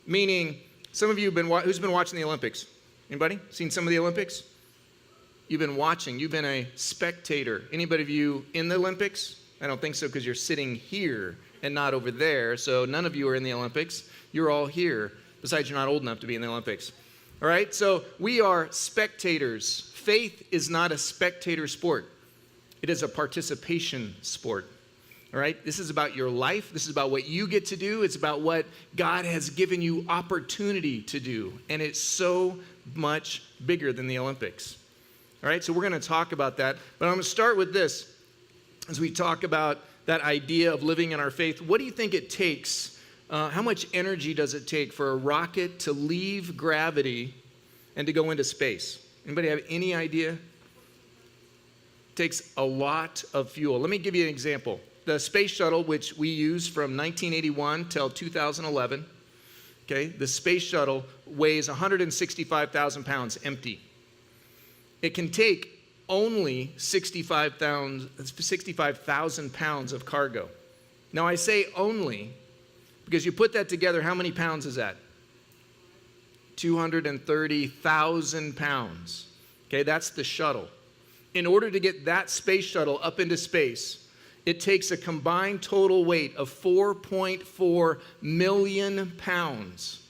Meaning, some of you have been, who's been watching the Olympics? Anybody? Seen some of the Olympics? You've been watching. You've been a spectator. Anybody of you in the Olympics? I don't think so because you're sitting here and not over there. So none of you are in the Olympics. You're all here. Besides, you're not old enough to be in the Olympics. All right? So we are spectators. Faith is not a spectator sport. It is a participation sport. All right? This is about your life. This is about what you get to do. It's about what God has given you opportunity to do. And it's so much bigger than the Olympics. All right? So we're going to talk about that. But I'm going to start with this. As we talk about that idea of living in our faith, what do you think it takes? How much energy does it take for a rocket to leave gravity and to go into space? Anybody have any idea? It takes a lot of fuel. Let me give you an example. The space shuttle, which we use from 1981 till 2011, okay, the space shuttle weighs 165,000 pounds empty. It can take only 65,000 pounds of cargo. Now I say only because you put that together, how many pounds is that? 230,000 pounds. Okay, that's the shuttle. In order to get that space shuttle up into space, it takes a combined total weight of 4.4 million pounds.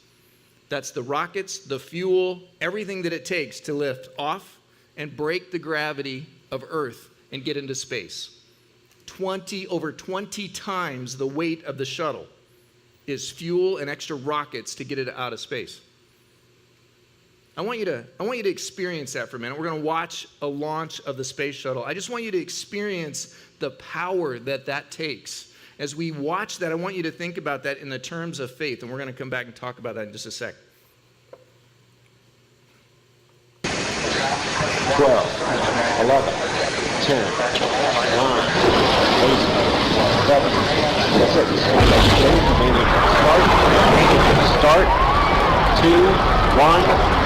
That's the rockets, the fuel, everything that it takes to lift off and break the gravity of Earth and get into space. Over 20 times the weight of the shuttle is fuel and extra rockets to get it out of space. I want you to experience that for a minute. We're going to watch a launch of the space shuttle. I just want you to experience the power that takes. As we watch that, I want you to think about that in the terms of faith, and we're going to come back and talk about that in just a sec. 12, 11, 10, 9, 8, 7, start, 2, 1,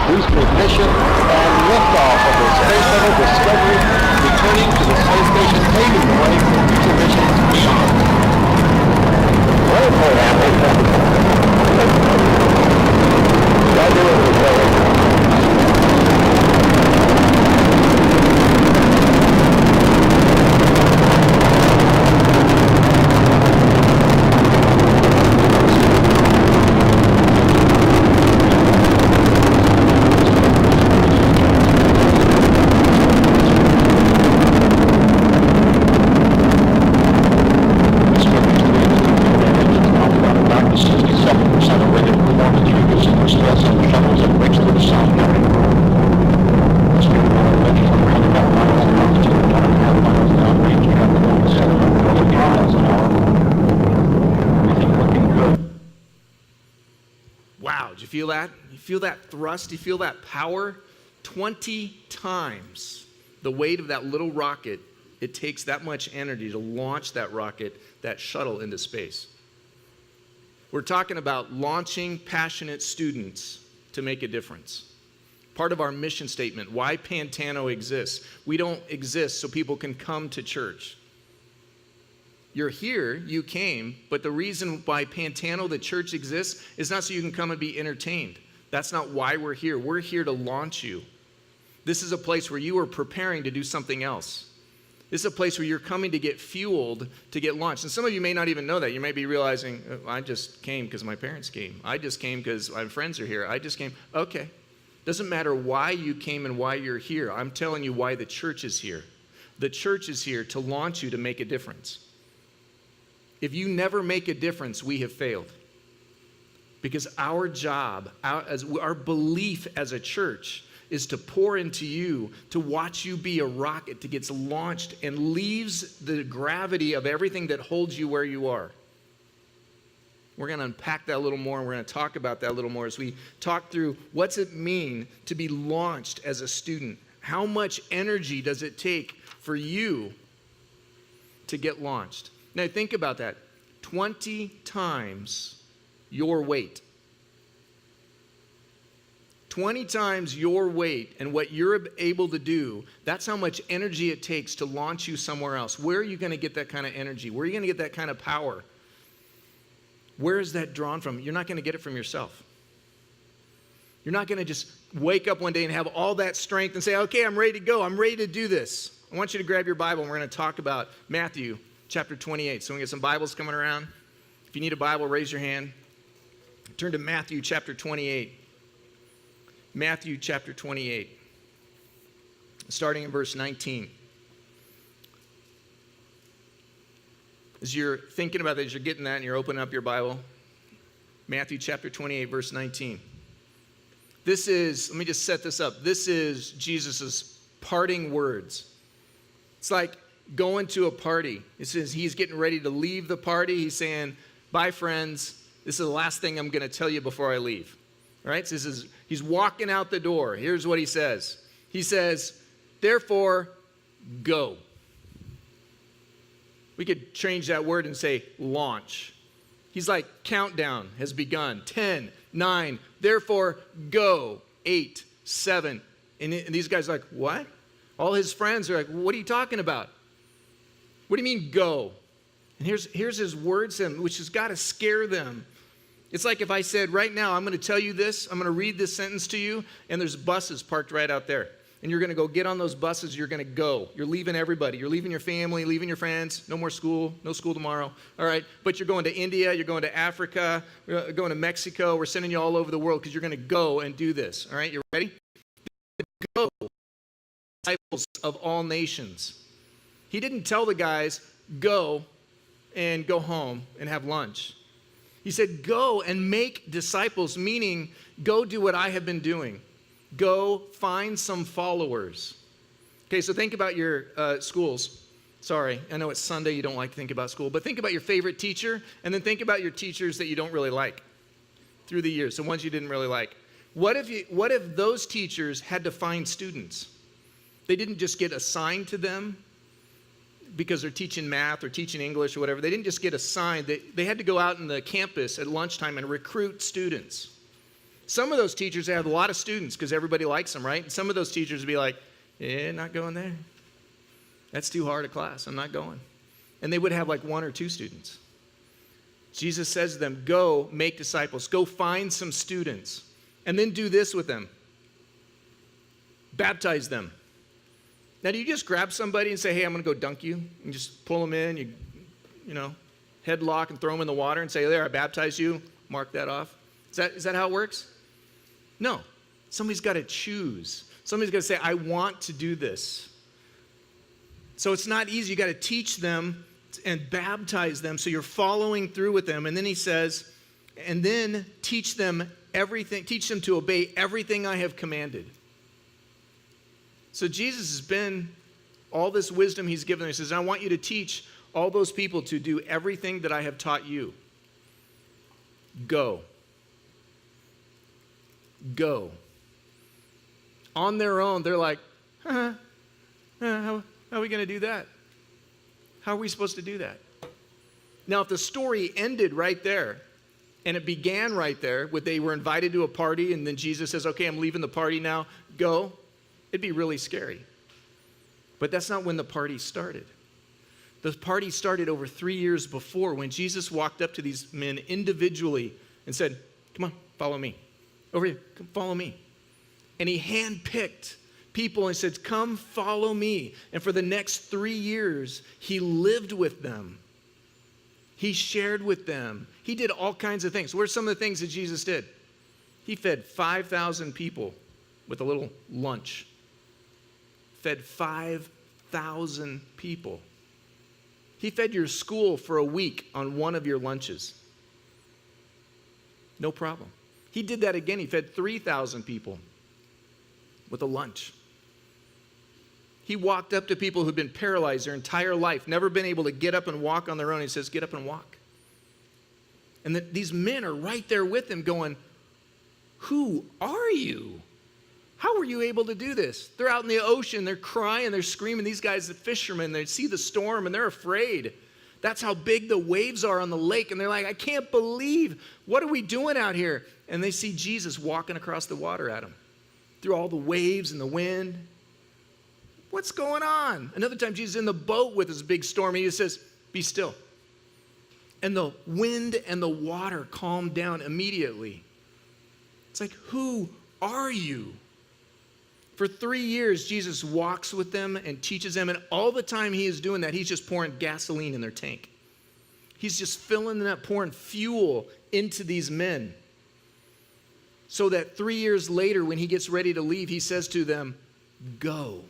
boost ignition, and liftoff of the Space Shuttle Discovery, returning to the space station, paving the way for future missions beyond. Feel that? You feel that thrust? You feel that power? 20 times the weight of that little rocket. It takes that much energy to launch that rocket, that shuttle, into space. We're talking about launching passionate students to make a difference. Part of our mission statement, why Pantano exists. We don't exist so people can come to church. You're here, you came, but the reason why Pantano, the church, exists is not so you can come and be entertained. That's not why we're here. We're here to launch you. This is a place where you are preparing to do something else. This is a place where you're coming to get fueled, to get launched. And some of you may not even know that. You may be realizing, oh, I just came because my parents came. I just came because my friends are here. I just came. Okay. Doesn't matter why you came and why you're here. I'm telling you why the church is here. The church is here to launch you to make a difference. If you never make a difference, we have failed. Because our job, our belief as a church is to pour into you, to watch you be a rocket that gets launched and leaves the gravity of everything that holds you where you are. We're going to unpack that a little more, and we're going to talk about that a little more as we talk through what's it mean to be launched as a student. How much energy does it take for you to get launched? Now think about that. 20 times your weight. 20 times your weight and what you're able to do, that's how much energy it takes to launch you somewhere else. Where are you going to get that kind of energy? Where are you going to get that kind of power? Where is that drawn from? You're not going to get it from yourself. You're not going to just wake up one day and have all that strength and say, okay, I'm ready to go. I'm ready to do this. I want you to grab your Bible, and we're going to talk about Matthew chapter 28. So we get some Bibles coming around. If you need a Bible, raise your hand. Turn to Matthew chapter 28. Matthew chapter 28, starting in verse 19. As you're thinking about this, you're getting that, and you're opening up your Bible. Matthew chapter 28, verse 19. This is, let me just set this up. This is Jesus' parting words. It's like going to a party. It says he's getting ready to leave the party. He's saying, bye, friends. This is the last thing I'm going to tell you before I leave. All right? So he's walking out the door. Here's what he says. He says, therefore, go. We could change that word and say launch. He's like, countdown has begun. 10, 9, therefore go. 8, 7. And these guys are like, what? All his friends are like, what are you talking about? What do you mean go? And here's his words, which has got to scare them. It's like if I said, right now, I'm going to tell you this. I'm going to read this sentence to you, and there's buses parked right out there. And you're going to go get on those buses. You're going to go. You're leaving everybody. You're leaving your family, leaving your friends. No more school. No school tomorrow. All right. But you're going to India. You're going to Africa. You're going to Mexico. We're sending you all over the world because you're going to go and do this. All right. You ready? Go, disciples of all nations. He didn't tell the guys, go and go home and have lunch. He said, go and make disciples, meaning go do what I have been doing. Go find some followers. Okay, so think about your schools. Sorry, I know it's Sunday, you don't like to think about school, but think about your favorite teacher, and then think about your teachers that you don't really like through the years, the ones you didn't really like. What if those teachers had to find students? They didn't just get assigned to them because they're teaching math or teaching English or whatever. They didn't just get assigned. They had to go out in the campus at lunchtime and recruit students. Some of those teachers have a lot of students because everybody likes them, right? And some of those teachers would be like, not going there. That's too hard a class. I'm not going. And they would have like 1 or 2 students. Jesus says to them, go make disciples. Go find some students. And then do this with them. Baptize them. Now, do you just grab somebody and say, hey, I'm going to go dunk you? And just pull them in, you know, headlock and throw them in the water and say, there, I baptize you. Mark that off. Is that how it works? No. Somebody's got to choose. Somebody's got to say, I want to do this. So it's not easy. You got to teach them and baptize them so you're following through with them. And then he says, and then teach them everything, teach them to obey everything I have commanded. So Jesus has been, all this wisdom he's given them. He says, I want you to teach all those people to do everything that I have taught you. Go. Go. On their own, they're like, how are we going to do that? How are we supposed to do that? Now, if the story ended right there, and it began right there, with they were invited to a party, and then Jesus says, okay, I'm leaving the party now, go, it'd be really scary. But that's not when the party started. The party started over 3 years before when Jesus walked up to these men individually and said, come on, follow me. Over here, come follow me. And he handpicked people and said, come follow me. And for the next 3 years, he lived with them. He shared with them. He did all kinds of things. What are some of the things that Jesus did? He fed 5,000 people with a little lunch. Fed 5,000 people. He fed your school for a week on one of your lunches. No problem. He did that again. He fed 3,000 people with a lunch. He walked up to people who'd been paralyzed their entire life, never been able to get up and walk on their own. He says, get up and walk. And these men are right there with him going, who are you? How were you able to do this? They're out in the ocean. They're crying. They're screaming. These guys, the fishermen, they see the storm and they're afraid. That's how big the waves are on the lake. And they're like, I can't believe, what are we doing out here? And they see Jesus walking across the water at them through all the waves and the wind. What's going on? Another time, Jesus is in the boat with this big storm. And he just says, be still. And the wind and the water calmed down immediately. It's like, who are you? For 3 years, Jesus walks with them and teaches them, and all the time he is doing that, he's just pouring gasoline in their tank. He's just filling them up, pouring fuel into these men. So that 3 years later, when he gets ready to leave, he says to them, go.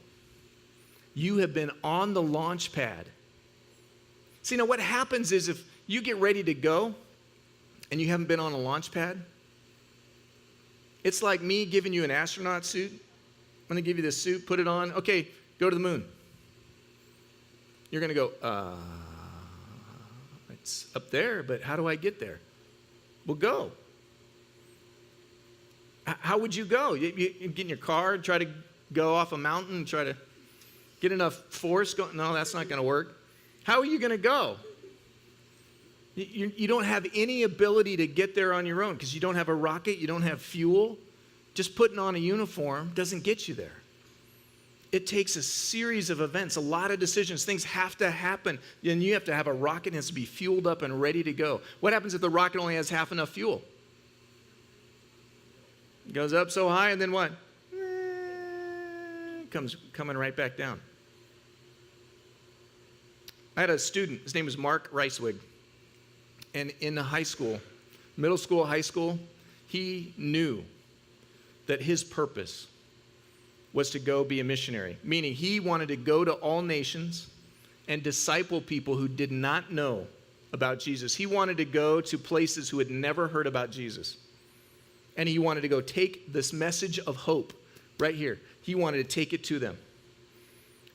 You have been on the launch pad. See, now what happens is if you get ready to go and you haven't been on a launch pad, it's like me giving you an astronaut suit. I'm going to give you this suit, put it on. Okay, go to the moon. You're going to go, it's up there, but how do I get there? Well, go. How would you go? You get in your car, try to go off a mountain, try to get enough force going? No, that's not going to work. How are you going to go? You don't have any ability to get there on your own because you don't have a rocket, you don't have fuel. Just putting on a uniform doesn't get you there. It takes a series of events, a lot of decisions. Things have to happen. And you have to have a rocket and it has to be fueled up and ready to go. What happens if the rocket only has half enough fuel? It goes up so high and then what? Comes coming right back down. I had a student, his name was Mark Ricewig. And in the high school, middle school, high school, he knew that his purpose was to go be a missionary, meaning he wanted to go to all nations and disciple people who did not know about Jesus. He wanted to go to places who had never heard about Jesus. And he wanted to go take this message of hope right here. He wanted to take it to them.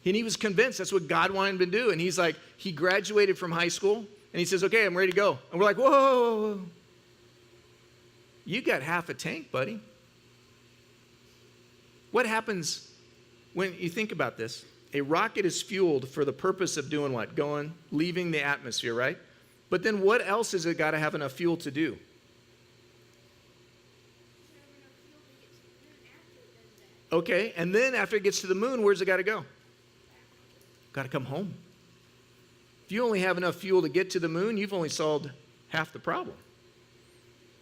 And he was convinced that's what God wanted him to do. And he's like, he graduated from high school and he says, okay, I'm ready to go. And we're like, whoa. You got half a tank, buddy. What happens when you think about this? A rocket is fueled for the purpose of doing what? Going, leaving the atmosphere, right? But then what else has it got to have enough fuel to do? Okay, and then after it gets to the moon, where's it got to go? Got to come home. If you only have enough fuel to get to the moon, you've only solved half the problem,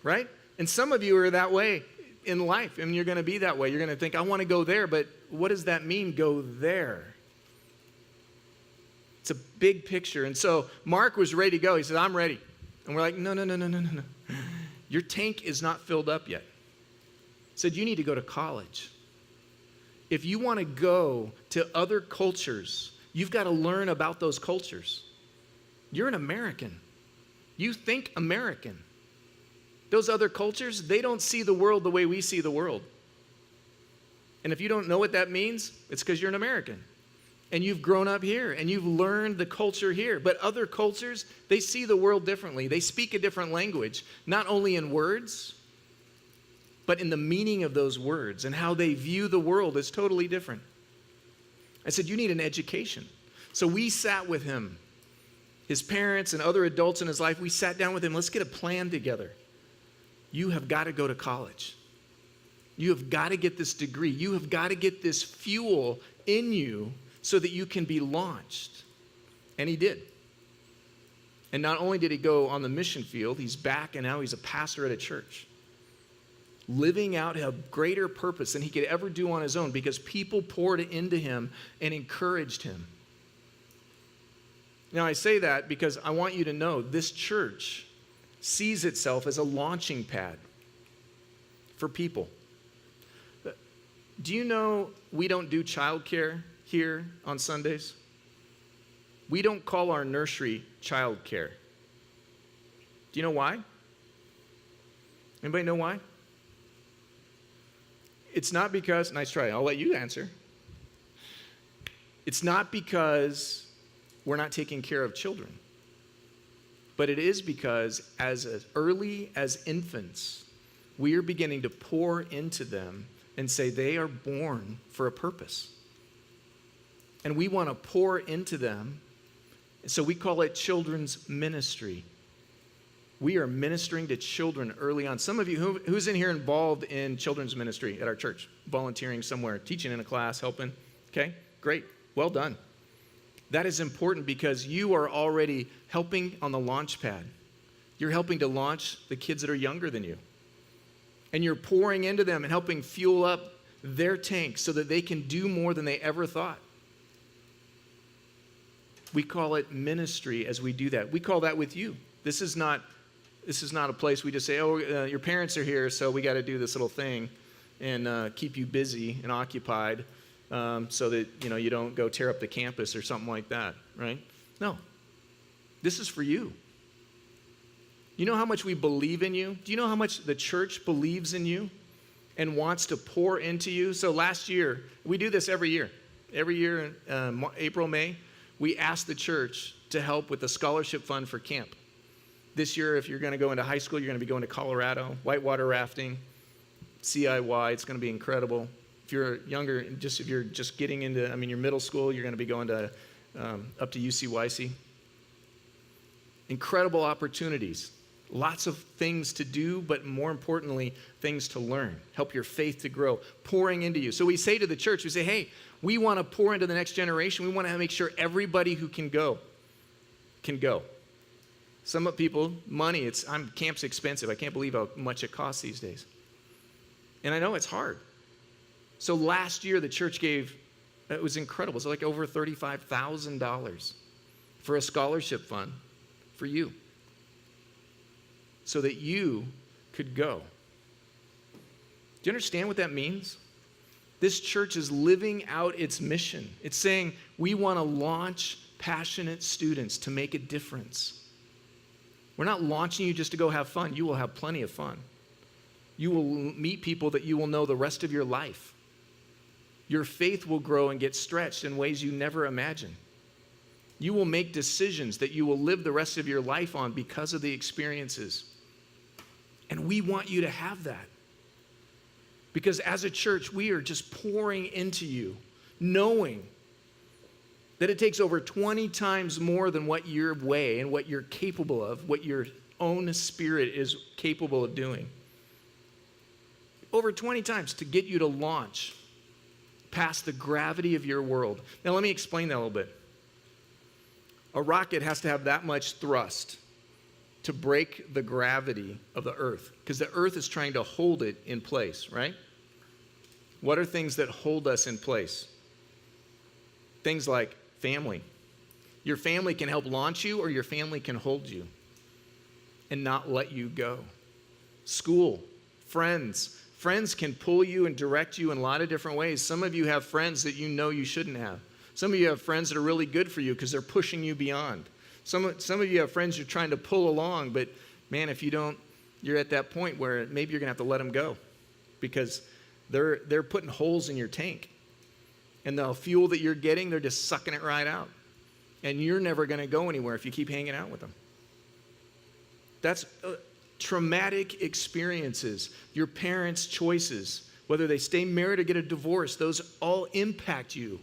right? And some of you are that way in life, and you're going to be that way. You're going to think, I want to go there, but what does that mean, go there? It's a big picture. And so Mark was ready to go. He said, I'm ready. And we're like, no. Your tank is not filled up yet. He said, you need to go to college. If you want to go to other cultures, you've got to learn about those cultures. You're an American. You think American. Those other cultures, they don't see the world the way we see the world. And if you don't know what that means, it's because you're an American. And you've grown up here, and you've learned the culture here. But other cultures, they see the world differently. They speak a different language, not only in words, but in the meaning of those words and how they view the world is totally different. I said, you need an education. So we sat with him, his parents and other adults in his life. We sat down with him. Let's get a plan together. You have got to go to college. You have got to get this degree. You have got to get this fuel in you so that you can be launched. And he did. And not only did he go on the mission field, he's back and now he's a pastor at a church, living out a greater purpose than he could ever do on his own because people poured into him and encouraged him. Now, I say that because I want you to know this church sees itself as a launching pad for people. Do you know we don't do childcare here on Sundays? We don't call our nursery childcare. Do you know why? Anybody know why? It's not because, nice try, I'll let you answer. It's not because we're not taking care of children. But it is because as early as infants, we are beginning to pour into them and say they are born for a purpose. And we want to pour into them. So we call it children's ministry. We are ministering to children early on. Some of you, who's in here involved in children's ministry at our church? Volunteering somewhere, teaching in a class, helping? Okay, great. Well done. That is important because you are already helping on the launch pad. You're helping to launch the kids that are younger than you. And you're pouring into them and helping fuel up their tank so that they can do more than they ever thought. We call it ministry as we do that. We call that with you. This is not a place we just say, your parents are here, so we got to do this little thing and keep you busy and occupied so that you don't go tear up the campus or something like that, right? No. This is for you. You know how much we believe in you? Do you know how much the church believes in you and wants to pour into you? So last year, we do this every year. Every year in April, May, we ask the church to help with the scholarship fund for camp. This year, if you're going to go into high school, you're going to be going to Colorado, whitewater rafting, CIY. It's going to be incredible. If you're younger, if you're just getting into, your middle school, you're going to be going to up to UCYC. Incredible opportunities. Lots of things to do, but more importantly, things to learn. Help your faith to grow, pouring into you. So we say to the church, we say, hey, we want to pour into the next generation. We want to make sure everybody who can go. Some people, money, camp's expensive. I can't believe how much it costs these days. And I know it's hard. So last year, the church gave, it was incredible. It was like over $35,000 for a scholarship fund for you, so that you could go. Do you understand what that means? This church is living out its mission. It's saying, we want to launch passionate students to make a difference. We're not launching you just to go have fun. You will have plenty of fun. You will meet people that you will know the rest of your life. Your faith will grow and get stretched in ways you never imagined. You will make decisions that you will live the rest of your life on because of the experiences. And we want you to have that. Because as a church, we are just pouring into you, knowing that it takes over 20 times more than what your way and what you're capable of, what your own spirit is capable of doing. Over 20 times to get you to launch past the gravity of your world. Now, let me explain that a little bit. A rocket has to have that much thrust to break the gravity of the earth, because the earth is trying to hold it in place, right? What are things that hold us in place? Things like family. Your family can help launch you, or your family can hold you and not let you go. School, friends. Friends can pull you and direct you in a lot of different ways. Some of you have friends that you know you shouldn't have. Some of you have friends that are really good for you because they're pushing you beyond. Some of you have friends you're trying to pull along, but man, if you don't, you're at that point where maybe you're going to have to let them go because they're putting holes in your tank. And the fuel that you're getting, they're just sucking it right out. And you're never going to go anywhere if you keep hanging out with them. That's traumatic experiences, your parents' choices, whether they stay married or get a divorce, those all impact you.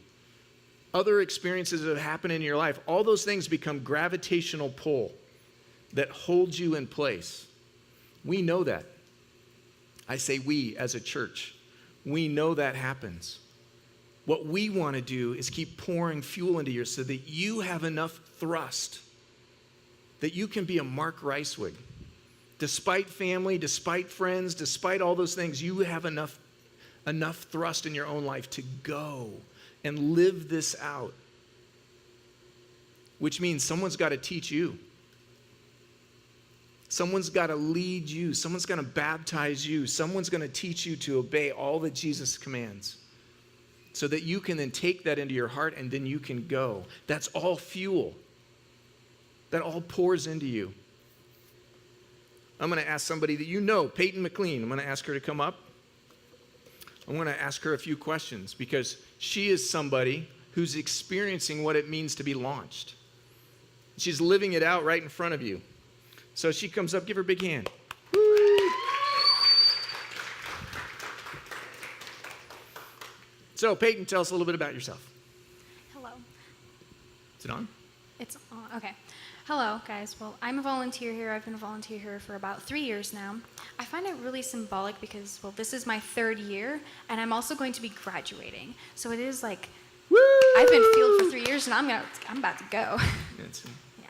Other experiences that have happened in your life, all those things become gravitational pull that holds you in place. We know that. I say we as a church. We know that happens. What we want to do is keep pouring fuel into you so that you have enough thrust that you can be a Mark Ricewig. Despite family, despite friends, despite all those things, you have enough thrust in your own life to go and live this out. Which means someone's got to teach you. Someone's got to lead you. Someone's going to baptize you. Someone's going to teach you to obey all that Jesus commands so that you can then take that into your heart and then you can go. That's all fuel. That all pours into you. I'm going to ask somebody that you know, Peyton McLean. I'm going to ask her to come up. I'm going to ask her a few questions because she is somebody who's experiencing what it means to be launched. She's living it out right in front of you. So she comes up, give her a big hand. Woo! So Peyton, tell us a little bit about yourself. Hello. Is it on? It's on. Okay. Hello, guys. Well, I'm a volunteer here. I've been a volunteer here for about 3 years now. I find it really symbolic because, well, this is my 3rd year, and I'm also going to be graduating. So it is like, Woo! I've been field for 3 years, and I'm about to go. Yeah.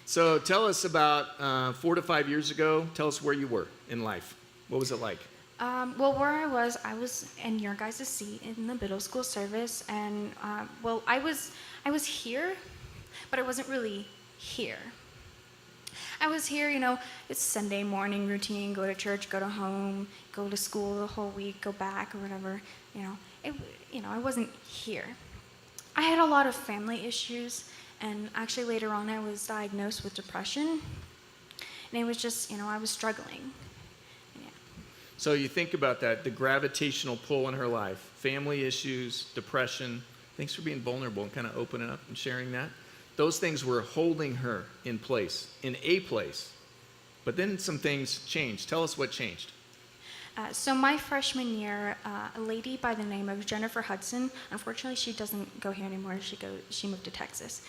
So tell us about 4 to 5 years ago. Tell us where you were in life. What was it like? Well, where I was in your guys' seat in the middle school service, and well, I was here, but I wasn't really here. I was here, it's Sunday morning routine, go to church, go to home, go to school the whole week, go back or whatever, I wasn't here. I had a lot of family issues, and actually later on I was diagnosed with depression, and it was just, I was struggling. Yeah. So you think about that, the gravitational pull in her life, family issues, depression. Thanks for being vulnerable and kind of opening up and sharing that. Those things were holding her in place, in a place. But then some things changed. Tell us what changed. So my freshman year, a lady by the name of Jennifer Hudson, unfortunately she doesn't go here anymore, she moved to Texas.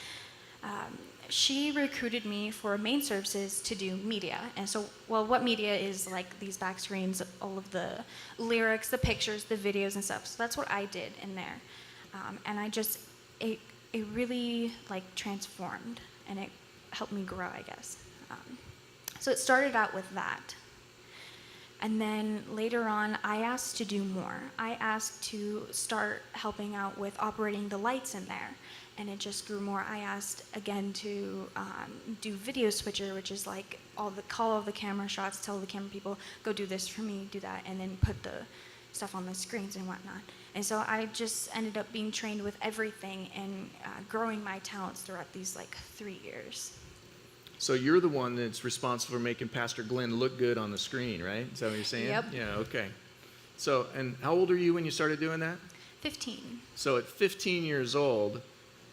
She recruited me for main services to do media. And so, what media is like these back screens, all of the lyrics, the pictures, the videos and stuff. So that's what I did in there. And it really like transformed, and it helped me grow, I guess. So it started out with that. And then later on, I asked to do more. I asked to start helping out with operating the lights in there, and it just grew more. I asked again to do video switcher, which is like call all the camera shots, tell the camera people, go do this for me, do that, and then put the stuff on the screens and whatnot. And so I just ended up being trained with everything and growing my talents throughout these 3 years. So you're the one that's responsible for making Pastor Glenn look good on the screen, right? Is that what you're saying? Yep. Yeah, okay. So, and how old are you when you started doing that? 15. So at 15 years old,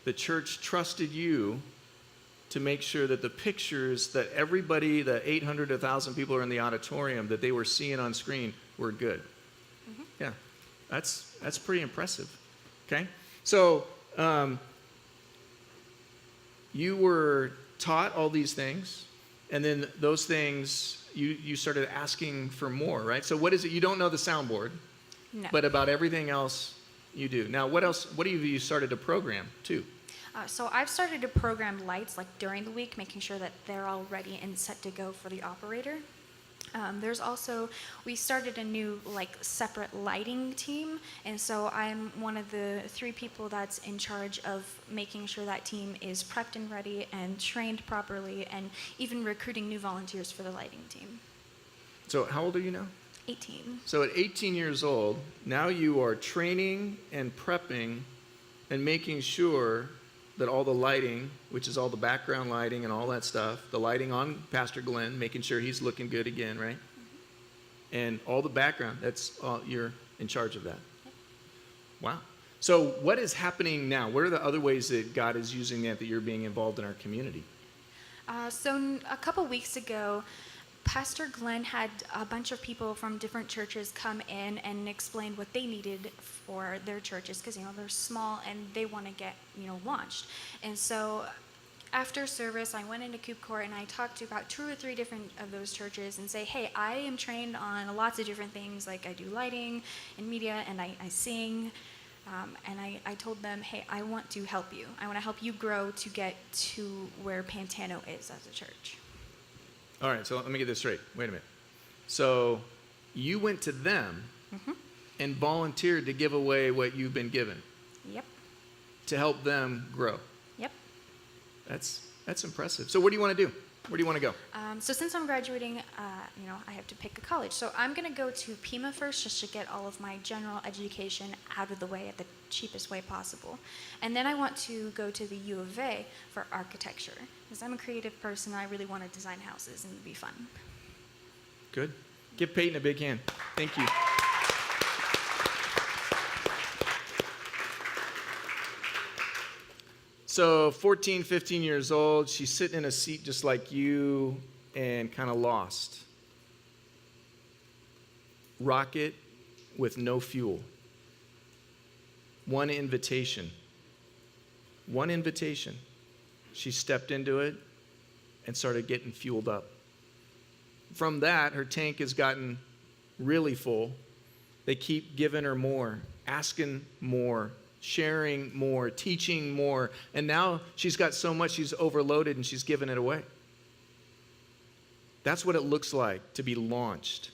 the church trusted you to make sure that the pictures that everybody, the 800 to 1,000 people are in the auditorium, that they were seeing on screen were good. Mm-hmm. Yeah, that's pretty impressive. Okay? So you were taught all these things, and then those things you started asking for more, right? So what is it? You don't know the soundboard, No. but about everything else you do. Now, what else? What have you started to program too? So I've started to program lights during the week, making sure that they're all ready and set to go for the operator. There's also, we started a new separate lighting team, and so I'm one of the 3 people that's in charge of making sure that team is prepped and ready and trained properly, and even recruiting new volunteers for the lighting team. So how old are you now? 18. So at 18 years old, now you are training and prepping and making sure that all the lighting, which is all the background lighting and all that stuff, the lighting on Pastor Glenn, making sure he's looking good again, right? Mm-hmm. And all the background, that's all, you're in charge of that. Yep. Wow. So what is happening now? What are the other ways that God is using that you're being involved in our community? So a couple weeks ago, Pastor Glenn had a bunch of people from different churches come in and explain what they needed for their churches, because they're small and they want to get launched. And so after service, I went into Coop Court and I talked to about 2 or 3 different of those churches and say, hey, I am trained on lots of different things, like I do lighting and media, and I sing. And I told them, hey, I want to help you. I want to help you grow to get to where Pantano is as a church. All right, so let me get this straight. Wait a minute. So you went to them and volunteered to give away what you've been given. Yep. To help them grow. Yep. That's impressive. So what do you want to do? Where do you want to go? So since I'm graduating, I have to pick a college. So I'm going to go to Pima first, just to get all of my general education out of the way at the cheapest way possible. And then I want to go to the U of A for architecture, because I'm a creative person. I really want to design houses, and it'd be fun. Good. Give Peyton a big hand. Thank you. So 14, 15 years old, she's sitting in a seat just like you and kind of lost. Rocket with no fuel. One invitation. She stepped into it and started getting fueled up. From that, her tank has gotten really full. They keep giving her more, asking more, sharing more, teaching more, and now she's got so much she's overloaded and she's giving it away. That's what it looks like to be launched.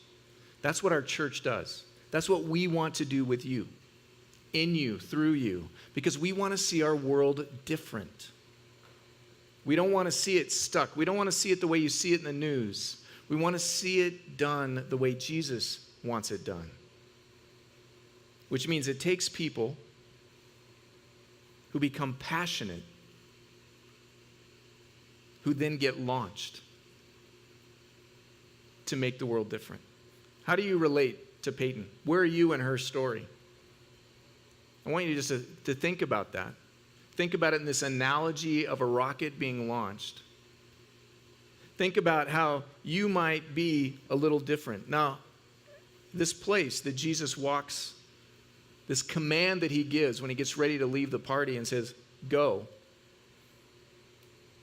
That's what our church does. That's what we want to do with you, in you, through you, because we want to see our world different. We don't want to see it stuck. We don't want to see it the way you see it in the news. We want to see it done the way Jesus wants it done. Which means it takes people who become passionate, who then get launched to make the world different. How do you relate to Peyton? Where are you in her story? I want you just to think about that. Think about it in this analogy of a rocket being launched. Think about how you might be a little different. Now, this place that Jesus walks, this command that he gives when he gets ready to leave the party and says, go.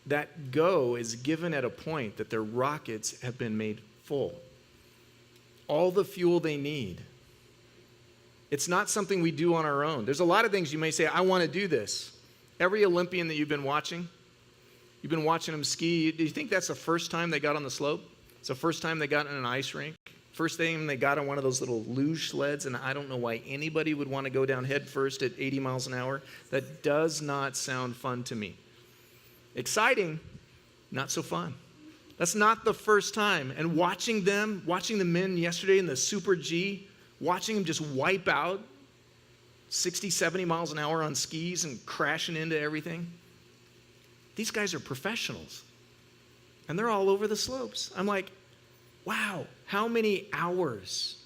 That go is given at a point that their rockets have been made full. All the fuel they need. It's not something we do on our own. There's a lot of things you may say, I want to do this. Every Olympian that you've been watching them ski. Do you think that's the first time they got on the slope? It's the first time they got in an ice rink. First time they got on one of those little luge sleds, and I don't know why anybody would want to go down head first at 80 miles an hour. That does not sound fun to me. Exciting, not so fun. That's not the first time. And watching the men yesterday in the Super G, watching them just wipe out 60, 70 miles an hour on skis and crashing into everything. These guys are professionals. And they're all over the slopes. I'm like, wow, how many hours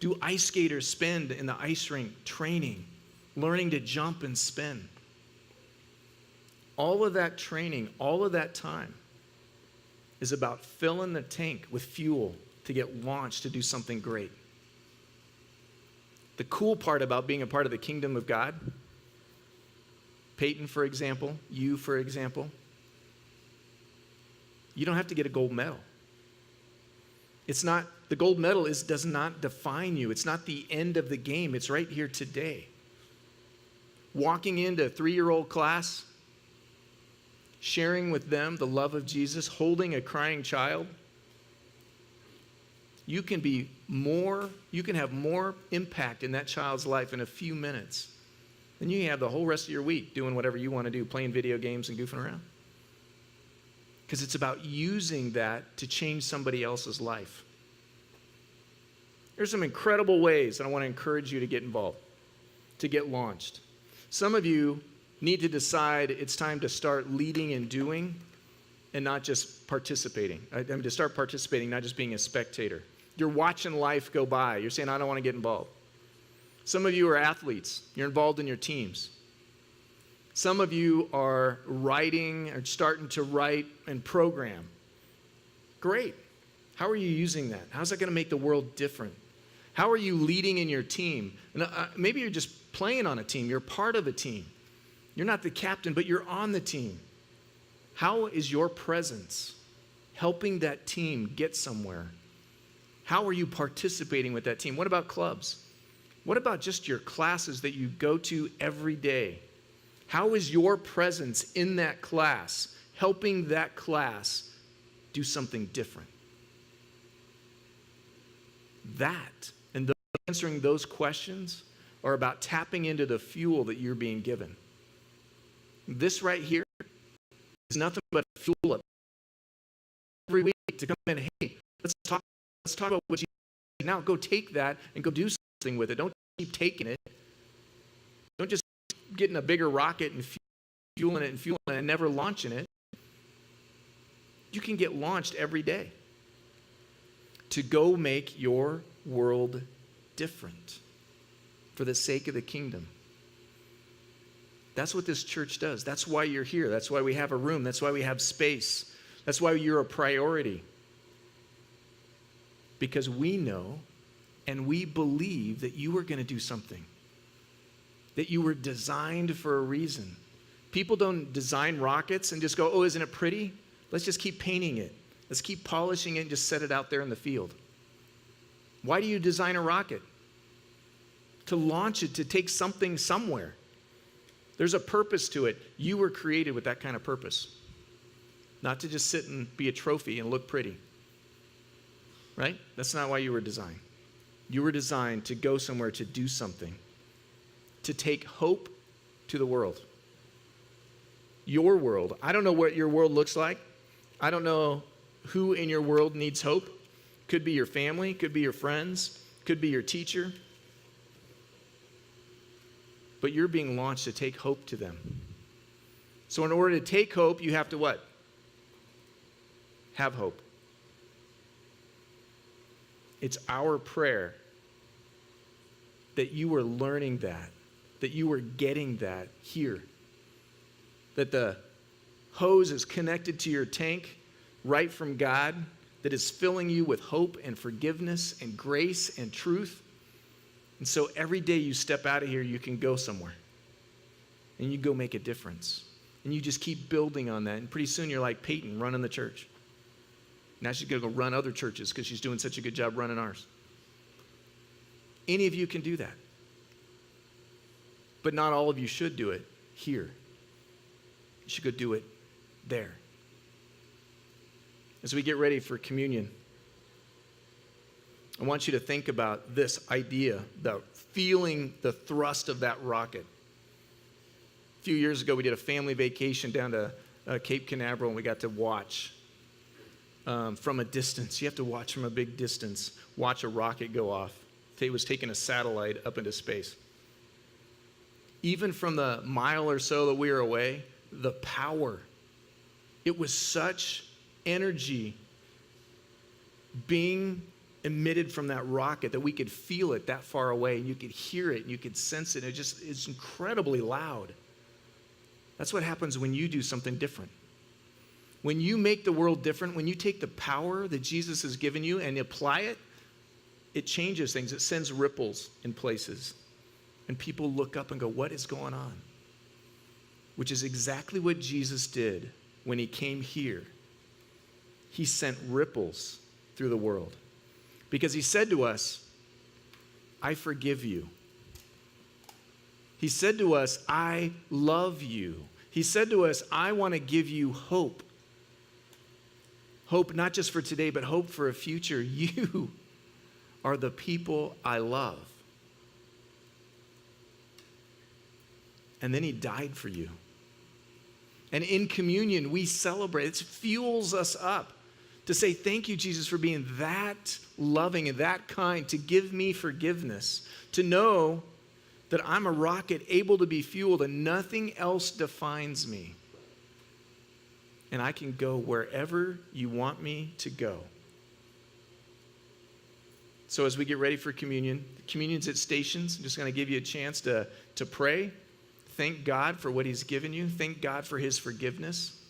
do ice skaters spend in the ice rink training, learning to jump and spin? All of that training, all of that time is about filling the tank with fuel to get launched to do something great. The cool part about being a part of the kingdom of God, Peyton, for example, you, for example, you don't have to get a gold medal. The gold medal does not define you. It's not the end of the game. It's right here today. Walking into a 3-year-old class, sharing with them the love of Jesus, holding a crying child, you can have more impact in that child's life in a few minutes than you have the whole rest of your week doing whatever you want to do, playing video games and goofing around. Because it's about using that to change somebody else's life. There's some incredible ways that I want to encourage you to get involved, to get launched. Some of you need to decide it's time to start leading and doing and not just participating. To start participating, not just being a spectator. You're watching life go by. You're saying, I don't want to get involved. Some of you are athletes. You're involved in your teams. Some of you are writing or starting to write and program. Great. How are you using that? How's that going to make the world different? How are you leading in your team? And maybe you're just playing on a team. You're part of a team. You're not the captain, but you're on the team. How is your presence helping that team get somewhere? How are you participating with that team? What about clubs? What about just your classes that you go to every day? How is your presence in that class helping that class do something different? That, and answering those questions are about tapping into the fuel that you're being given. This right here is nothing but fuel up every week to come in. Hey, let's talk about what you now. Go take that and go do something with it. Don't keep taking it. Don't just get in a bigger rocket and fueling it and never launching it. You can get launched every day to go make your world different for the sake of the kingdom. That's what this church does. That's why you're here. That's why we have a room. That's why we have space. That's why you're a priority. Because we know and we believe that you are going to do something. That you were designed for a reason. People don't design rockets and just go, oh, isn't it pretty? Let's just keep painting it. Let's keep polishing it and just set it out there in the field. Why do you design a rocket? To launch it, to take something somewhere. There's a purpose to it. You were created with that kind of purpose. Not to just sit and be a trophy and look pretty. Right? That's not why you were designed. You were designed to go somewhere to do something, to take hope to the world. Your world. I don't know what your world looks like. I don't know who in your world needs hope. Could be your family, could be your friends, could be your teacher. But you're being launched to take hope to them. So in order to take hope, you have to what? Have hope. It's our prayer that you are learning that you are getting that here. That the hose is connected to your tank right from God, that is filling you with hope and forgiveness and grace and truth. And so every day you step out of here, you can go somewhere. And you go make a difference. And you just keep building on that. And pretty soon you're like Peyton running the church. Now she's going to go run other churches because she's doing such a good job running ours. Any of you can do that. But not all of you should do it here. You should go do it there. As we get ready for communion, I want you to think about this idea, the feeling the thrust of that rocket. A few years ago, we did a family vacation down to Cape Canaveral, and we got to watch from a distance. You have to watch from a big distance, watch a rocket go off. It was taking a satellite up into space. Even from the mile or so that we were away, the power, it was such energy being emitted from that rocket that we could feel it that far away, and you could hear it and you could sense it. It's incredibly loud. That's what happens when you do something different. When you make the world different, when you take the power that Jesus has given you and apply it, it changes things. It sends ripples in places. And people look up and go, what is going on? Which is exactly what Jesus did when he came here. He sent ripples through the world. Because he said to us, I forgive you. He said to us, I love you. He said to us, I want to give you hope. Hope not just for today, but hope for a future. You are the people I love. And then he died for you. And in communion, we celebrate. It fuels us up to say, thank you, Jesus, for being that loving and that kind, to give me forgiveness, to know that I'm a rocket able to be fueled and nothing else defines me. And I can go wherever you want me to go. So as we get ready for communion, communion's at stations. I'm just going to give you a chance to pray. Thank God for what he's given you. Thank God for his forgiveness.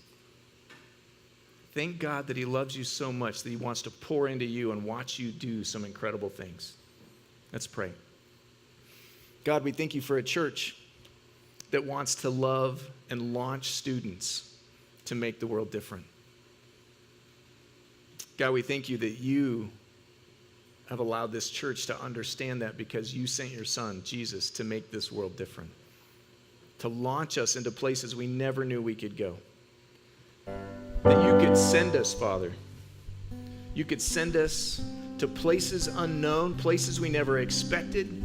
Thank God that he loves you so much that he wants to pour into you and watch you do some incredible things. Let's pray. God, we thank you for a church that wants to love and launch students to make the world different. God, we thank you that you have allowed this church to understand that because you sent your son, Jesus, to make this world different, to launch us into places we never knew we could go. That you could send us, Father. You could send us to places unknown, places we never expected,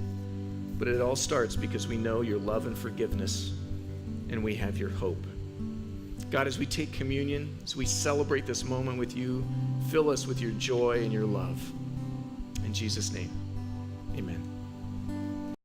but it all starts because we know your love and forgiveness, and we have your hope. God, as we take communion, as we celebrate this moment with you, fill us with your joy and your love. In Jesus' name, amen.